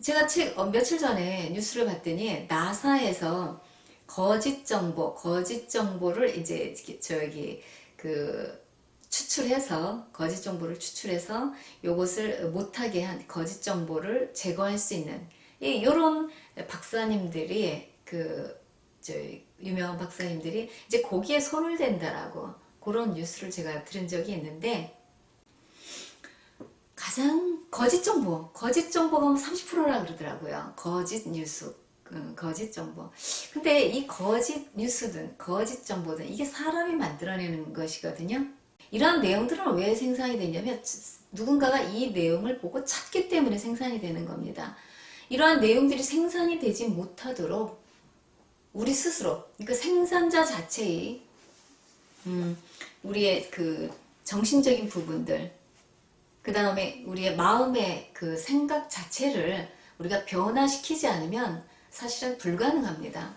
제가 며칠 전에 뉴스를 봤더니 나사에서 거짓 정보를 이제 저기 그 추출해서 거짓 정보를 추출해서 요것을 못하게 한 거짓 정보를 제거할 수 있는 이런 박사님들이 저 유명한 박사님들이 이제 거기에 손을 댄다라고 그런 뉴스를 제가 들은 적이 있는데 가장 거짓 정보가 30%라 그러더라고요. 거짓 뉴스, 거짓 정보. 근데 이 거짓 뉴스든 거짓 정보든 이게 사람이 만들어내는 것이거든요. 이러한 내용들은 왜 생산이 되냐면 누군가가 이 내용을 보고 찾기 때문에 생산이 되는 겁니다. 이러한 내용들이 생산이 되지 못하도록 우리 스스로, 그러니까 생산자 자체의 우리의 그 정신적인 부분들, 그 다음에 우리의 마음의 그 생각 자체를 우리가 변화시키지 않으면 사실은 불가능합니다.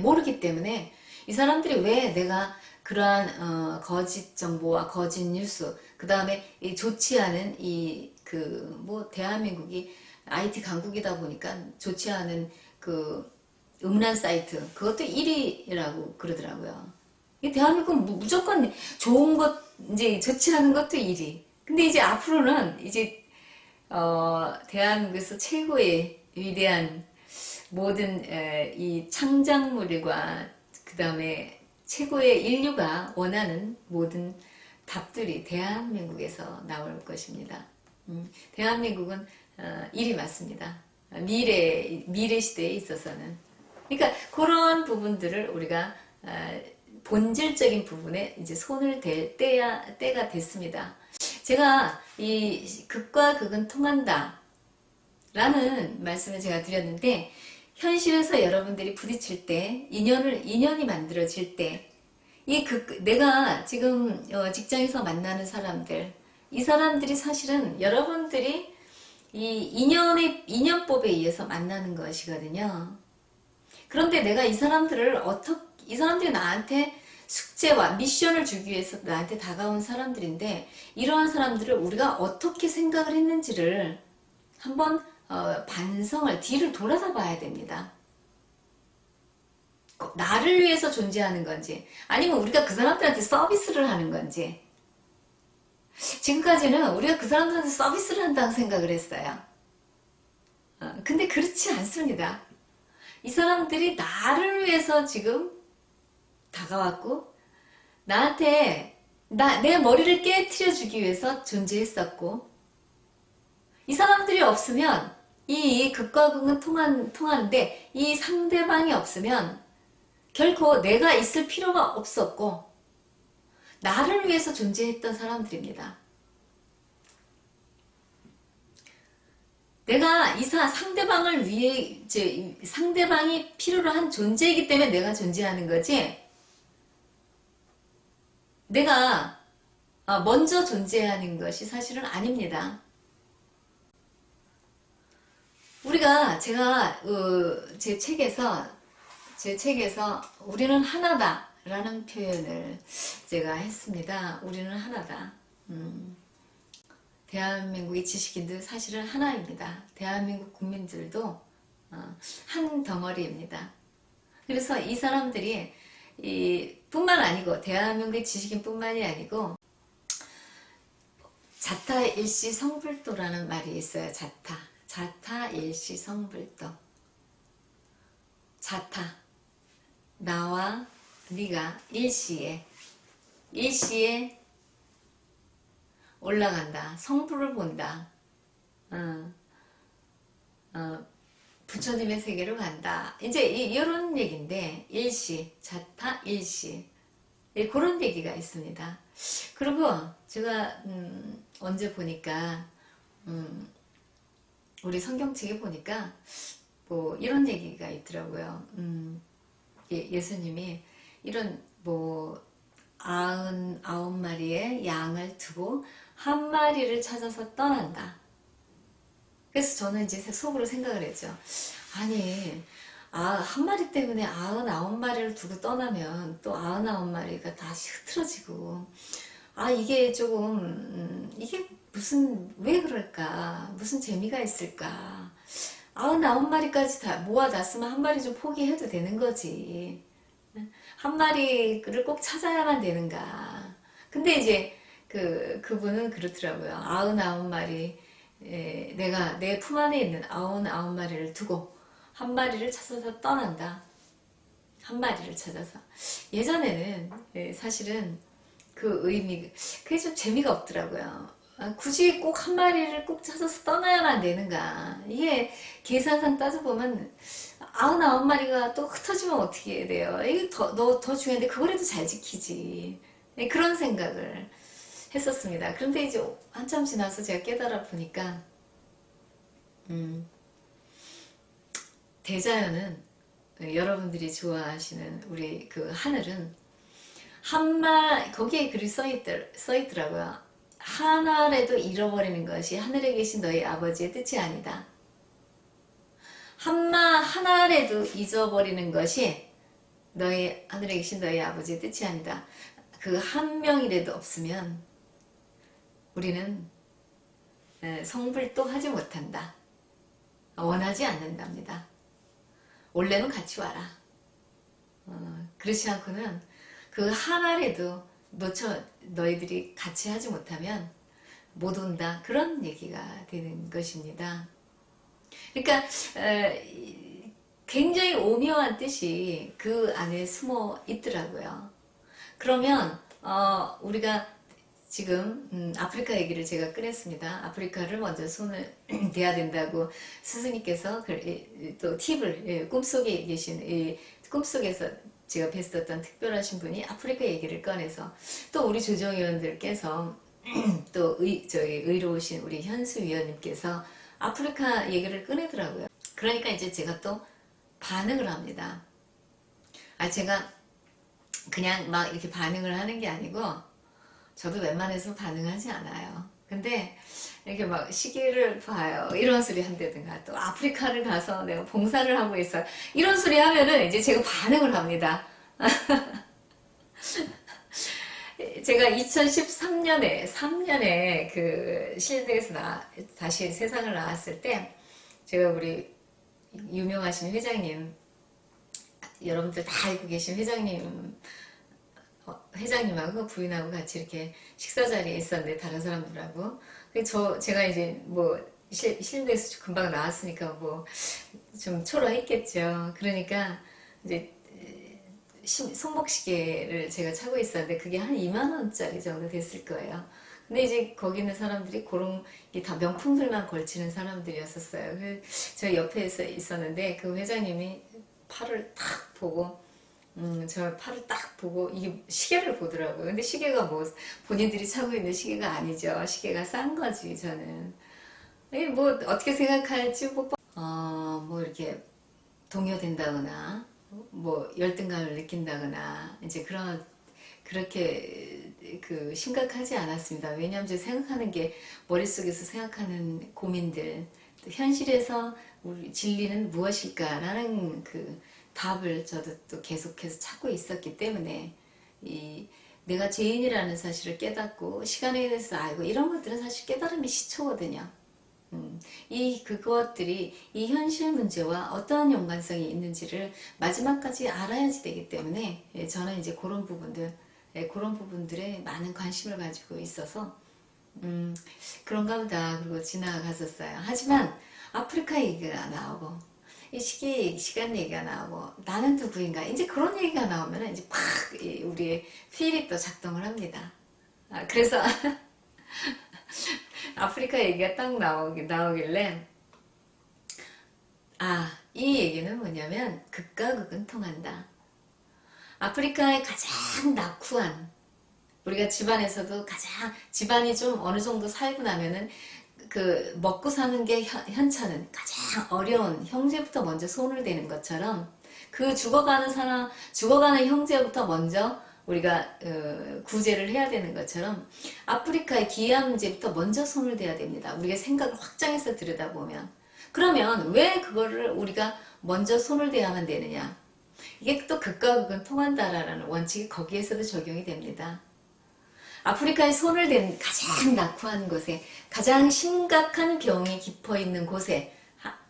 모르기 때문에 이 사람들이 왜 내가 그러한 거짓 정보와 거짓 뉴스, 그 다음에 좋지 않은 대한민국이 IT 강국이다 보니까 좋지 않은 그 음란 사이트, 그것도 1위라고 그러더라고요. 이 대한민국은 무조건 좋은 것, 이제 좋지 않은 것도 1위. 근데 이제 앞으로는 이제 대한민국에서 최고의 위대한 모든 이 창작물과 그 다음에 최고의 인류가 원하는 모든 답들이 대한민국에서 나올 것입니다. 대한민국은 1위 맞습니다. 미래 시대에 있어서는. 그러니까 그런 부분들을 우리가 본질적인 부분에 이제 손을 댈 때가 됐습니다. 제가 이 극과 극은 통한다 라는 말씀을 제가 드렸는데 현실에서 여러분들이 부딪힐 때 인연이 만들어질 때 내가 지금 직장에서 만나는 사람들, 이 사람들이 사실은 여러분들이 이 인연법에 의해서 만나는 것이거든요. 그런데 내가 이 사람들이 나한테 숙제와 미션을 주기 위해서 나한테 다가온 사람들인데 이러한 사람들을 우리가 어떻게 생각을 했는지를 한번 반성을 뒤를 돌아서 봐야 됩니다. 나를 위해서 존재하는 건지 아니면 우리가 그 사람들한테 서비스를 하는 건지 지금까지는 우리가 그 사람들한테 서비스를 한다고 생각을 했어요. 근데 그렇지 않습니다. 이 사람들이 나를 위해서 지금 다가왔고 나한테 내 머리를 깨트려 주기 위해서 존재했었고 이 사람들이 없으면 이 극과 극은 통하는데 이 상대방이 없으면 결코 내가 있을 필요가 없었고 나를 위해서 존재했던 사람들입니다. 내가 상대방을 위해 상대방이 필요로 한 존재이기 때문에 내가 존재하는 거지 내가 먼저 존재하는 것이 사실은 아닙니다. 제가 제 책에서 우리는 하나다 라는 표현을 제가 했습니다. 우리는 하나다. 대한민국의 지식인들 사실은 하나입니다. 대한민국 국민들도 한 덩어리입니다. 그래서 이 사람들이 뿐만 아니고 대한민국의 지식인 뿐만이 아니고 자타일시 성불도라는 말이 있어요. 자타일시 성불도. 자타, 나와 네가 일시에 올라간다. 성불을 본다. 부처님의 세계로 간다. 이제 이런 얘기인데 자타 일시 그런 얘기가 있습니다. 그리고 제가 언제 보니까 우리 성경책에 보니까 뭐 이런 얘기가 있더라고요. 예수님이 이런 99마리의 양을 두고 한 마리를 찾아서 떠난다. 그래서 저는 이제 속으로 생각을 했죠. 아니, 한 마리 때문에 99마리를 두고 떠나면 또 99마리가 다시 흐트러지고, 이게 조금, 이게 왜 그럴까? 무슨 재미가 있을까? 99마리까지 다 모아놨으면 한 마리 좀 포기해도 되는 거지. 한 마리를 꼭 찾아야만 되는가. 근데 이제 그분은 그렇더라고요. 99마리, 내가 내 품 안에 있는 99마리를 두고 한 마리를 찾아서 떠난다. 한 마리를 찾아서. 예전에는 사실은 그 의미, 그게 좀 재미가 없더라고요. 굳이 꼭 한 마리를 꼭 찾아서 떠나야만 되는가. 이게 계산상 따져보면 99마리가 또 흩어지면 어떻게 해야 돼요? 이게 더 중요한데 그거라도 잘 지키지. 그런 생각을 했었습니다. 그런데 이제 한참 지나서 제가 깨달아 보니까 대자연은 여러분들이 좋아하시는 우리 그 하늘은 거기에 글이 써있더라고요. 하늘에도 잃어버리는 것이 하늘에 계신 너희 아버지의 뜻이 아니다. 하늘에도 잊어버리는 것이 하늘에 계신 너희 아버지의 뜻이 아니다. 그 한 명이라도 없으면 우리는 성불도 하지 못한다. 원하지 않는답니다. 원래는 같이 와라. 그렇지 않고는 그 하나라도 너희들이 같이 하지 못하면 못 온다. 그런 얘기가 되는 것입니다. 그러니까 굉장히 오묘한 뜻이 그 안에 숨어 있더라고요. 그러면 우리가 지금 아프리카 얘기를 제가 꺼냈습니다. 아프리카를 먼저 손을 대야 된다고 스승님께서 또 팁을 꿈속에 계신 꿈속에서 제가 뵀었던 특별하신 분이 아프리카 얘기를 꺼내서 또 우리 조정위원들께서 또 저희 의로우신 우리 현수 위원님께서 아프리카 얘기를 꺼내더라고요. 그러니까 이제 제가 또 반응을 합니다. 제가 그냥 막 이렇게 반응을 하는 게 아니고 저도 웬만해서 반응하지 않아요. 근데 이렇게 막 시계를 봐요. 이런 소리 한다든가 또 아프리카를 가서 내가 봉사를 하고 있어. 이런 소리 하면은 이제 제가 반응을 합니다. 제가 2013년에 3년에 그 실드에서 다시 세상을 나왔을 때 제가 우리 유명하신 회장님, 여러분들 다 알고 계신 회장님하고 부인하고 같이 이렇게 식사 자리에 있었는데 다른 사람들하고 제가 이제 뭐 실내에서 금방 나왔으니까 뭐 좀 초라했겠죠. 그러니까 이제 손목시계를 제가 차고 있었는데 그게 한 2만 원짜리 정도 됐을 거예요. 근데 이제 거기 있는 사람들이 그런 다 명품들만 걸치는 사람들이었었어요. 저 옆에서 있었는데 그 회장님이 팔을 딱 보고 저 팔을 딱 보고 이게 시계를 보더라고요. 근데 시계가 뭐 본인들이 차고 있는 시계가 아니죠. 시계가 싼 거지 저는. 뭐 어떻게 생각할지 뭐 이렇게 동요된다거나 뭐 열등감을 느낀다거나 이제 그렇게 심각하지 않았습니다. 왜냐하면 제가 생각하는 게 머릿속에서 생각하는 고민들 또 현실에서 우리 진리는 무엇일까라는 답을 저도 또 계속해서 찾고 있었기 때문에 내가 죄인이라는 사실을 깨닫고 시간에 대해서 알고 이런 것들은 사실 깨달음이 시초거든요. 그것들이 이 현실 문제와 어떠한 연관성이 있는지를 마지막까지 알아야지 되기 때문에 저는 이제 그런 부분들에 많은 관심을 가지고 있어서 그런가 보다 그리고 지나갔었어요. 하지만 아프리카 얘기가 나오고 이 시간 얘기가 나오고 나는 누구인가 이제 그런 얘기가 나오면 이제 팍 우리의 필이 또 작동을 합니다. 그래서 아프리카 얘기가 딱 나오길래 이 얘기는 뭐냐면 극과 극은 통한다. 아프리카의 가장 낙후한 우리가 집안에서도 집안이 좀 어느 정도 살고 나면은 먹고 사는 게 현찮은 가장 어려운 형제부터 먼저 손을 대는 것처럼 죽어가는 형제부터 먼저 우리가 구제를 해야 되는 것처럼 아프리카의 기아 문제부터 먼저 손을 대야 됩니다. 우리가 생각을 확장해서 들여다보면 그러면 왜 그거를 우리가 먼저 손을 대야만 되느냐 이게 또 극과 극은 통한다라는 원칙이 거기에서도 적용이 됩니다. 아프리카에 손을 댄 가장 낙후한 곳에 가장 심각한 병이 깊어 있는 곳에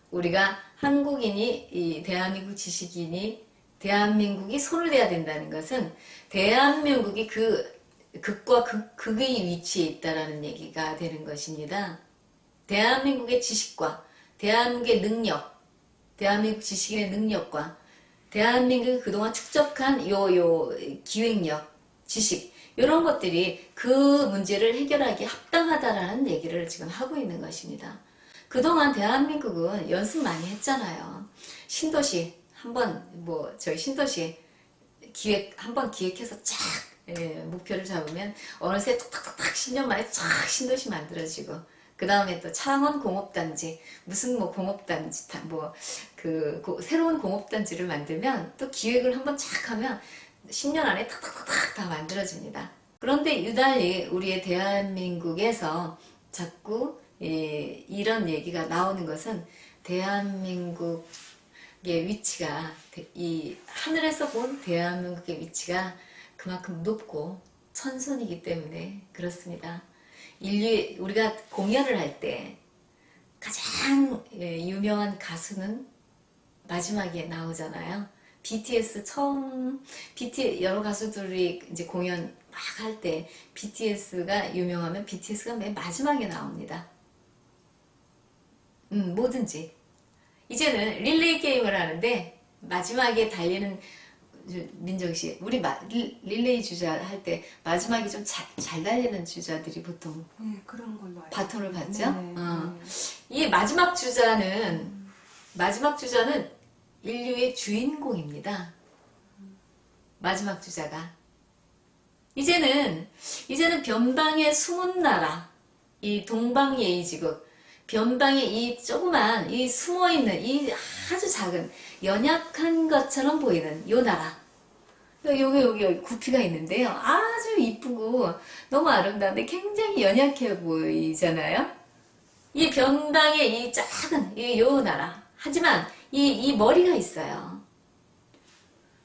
우리가 한국인이 이 대한민국 지식인이 대한민국이 손을 대야 된다는 것은 대한민국이 그 극과 극의 위치에 있다라는 얘기가 되는 것입니다. 대한민국의 지식과 대한민국의 능력, 대한민국 지식인의 능력과 대한민국이 그동안 축적한 요 기획력, 지식 이런 것들이 그 문제를 해결하기 합당하다라는 얘기를 지금 하고 있는 것입니다. 그동안 대한민국은 연습 많이 했잖아요. 신도시 한번 저희 신도시 한번 기획해서 쫙 목표를 잡으면 어느새 탁탁탁 10년 만에 쫙 신도시 만들어지고 그 다음에 또 창원 공업단지 무슨 공업단지 새로운 공업단지를 만들면 또 기획을 한번 쫙 하면 10년 안에 탁탁탁탁 다 만들어집니다. 그런데 유달리 우리의 대한민국에서 자꾸 이런 얘기가 나오는 것은 대한민국의 위치가 이 하늘에서 본 대한민국의 위치가 그만큼 높고 천선이기 때문에 그렇습니다. 우리가 공연을 할 때 가장 유명한 가수는 마지막에 나오잖아요. BTS 여러 가수들이 이제 공연 막 할 때 BTS가 유명하면 BTS가 맨 마지막에 나옵니다. 뭐든지. 이제는 릴레이 게임을 하는데 마지막에 달리는 민정씨, 우리 릴레이 주자 할 때 마지막에 좀 잘 달리는 주자들이 보통 그런 걸로 알고 바톤을 받죠. 네. 이 마지막 주자는 인류의 주인공입니다. 마지막 주자가 이제는 변방의 숨은 나라, 이 동방예의지국, 변방에 이 조그만 이 숨어있는 이 아주 작은 연약한 것처럼 보이는 요 나라, 여기 구피가 있는데요. 아주 이쁘고 너무 아름다운데 굉장히 연약해 보이잖아요. 이 변방의 이 작은 요 나라, 하지만 이 머리가 있어요.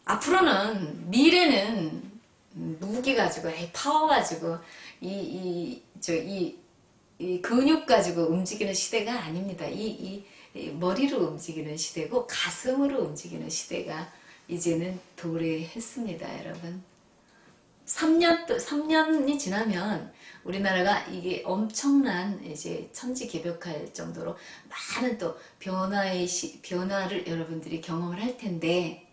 앞으로는 미래는 무기 가지고 파워 가지고 이 근육 가지고 움직이는 시대가 아닙니다. 이 머리로 움직이는 시대고 가슴으로 움직이는 시대가 이제는 도래했습니다, 여러분. 3년이 지나면 우리나라가 이게 엄청난 이제 천지개벽할 정도로 많은 또 변화를 여러분들이 경험을 할 텐데,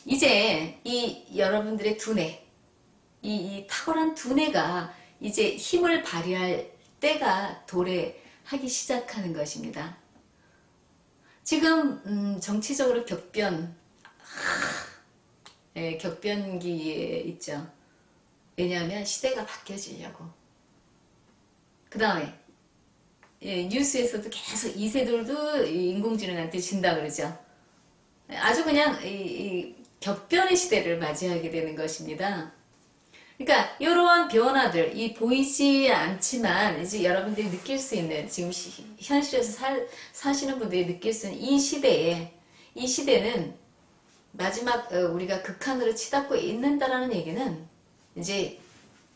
이제 이 여러분들의 두뇌, 이 탁월한 두뇌가 이제 힘을 발휘할 때가 도래하기 시작하는 것입니다. 지금 정치적으로 격변기에 있죠. 왜냐하면 시대가 바뀌어지려고. 그 다음에 뉴스에서도 계속 이세돌도 인공지능한테 진다 그러죠. 아주 그냥 이 격변의 시대를 맞이하게 되는 것입니다. 그러니까 이러한 변화들, 이 보이지 않지만 이제 여러분들이 느낄 수 있는, 지금 현실에서 사시는 분들이 느낄 수 있는 이 시대는 마지막 우리가 극한으로 치닫고 있는다라는 얘기는 이제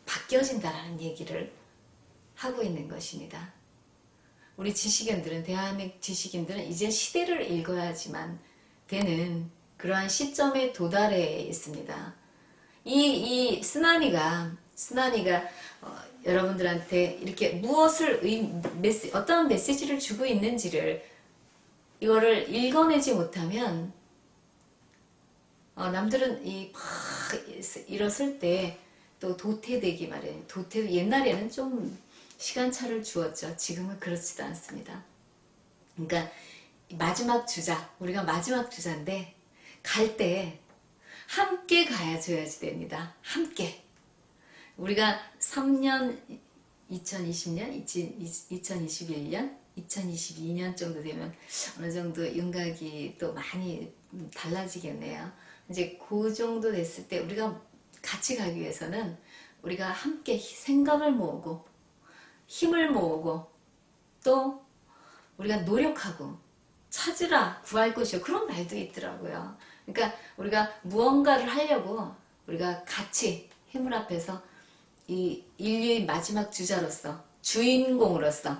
바뀌어진다라는 얘기를 하고 있는 것입니다. 우리 지식인들은, 대한민국 지식인들은 이제 시대를 읽어야지만 되는 그러한 시점에 도달해 있습니다. 이 쓰나미가 여러분들한테 이렇게 어떤 메시지를 주고 있는지를 이거를 읽어내지 못하면 남들은 막 일었을 때 또 도태되기 마련. 옛날에는 좀 시간차를 주었죠. 지금은 그렇지도 않습니다. 그러니까 우리가 마지막 주자인데 갈 때 함께 가야줘야지 됩니다. 함께. 우리가 3년, 2020년, 2021년, 2022년 정도 되면 어느 정도 윤곽이 또 많이 달라지겠네요. 이제 그 정도 됐을 때 우리가 같이 가기 위해서는 우리가 함께 생각을 모으고 힘을 모으고 또 우리가 노력하고 찾으라 구할 것이요, 그런 말도 있더라고요. 그러니까 우리가 무언가를 하려고 우리가 같이 힘을 합해서 이 인류의 마지막 주자로서, 주인공으로서,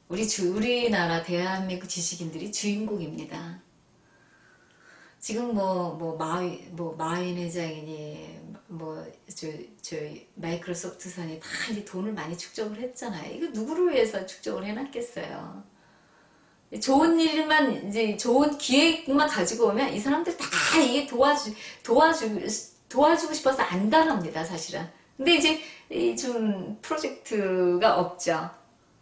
우리나라 대한민국 지식인들이 주인공입니다. 지금 마윈 회장이니, 마이크로소프트사니 다 이제 돈을 많이 축적을 했잖아요. 이거 누구를 위해서 축적을 해놨겠어요? 좋은 일만, 이제 좋은 기획만 가지고 오면 이 사람들 다 이게 도와주고 싶어서 안달합니다, 사실은. 근데 이제 좀 프로젝트가 없죠.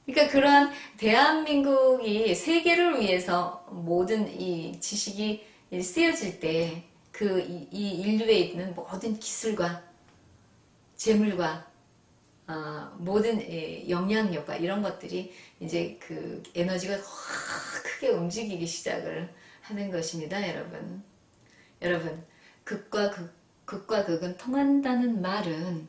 그러니까 그러한 대한민국이 세계를 위해서 모든 이 지식이 쓰여질 때 이 인류에 있는 모든 기술과 재물과 모든 영향력과 이런 것들이 이제 그 에너지가 확 크게 움직이기 시작을 하는 것입니다, 여러분. 여러분, 극과 극은 통한다는 말은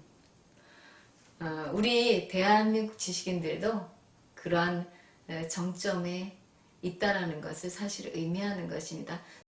우리 대한민국 지식인들도 그러한 정점에 있다라는 것을 사실 의미하는 것입니다.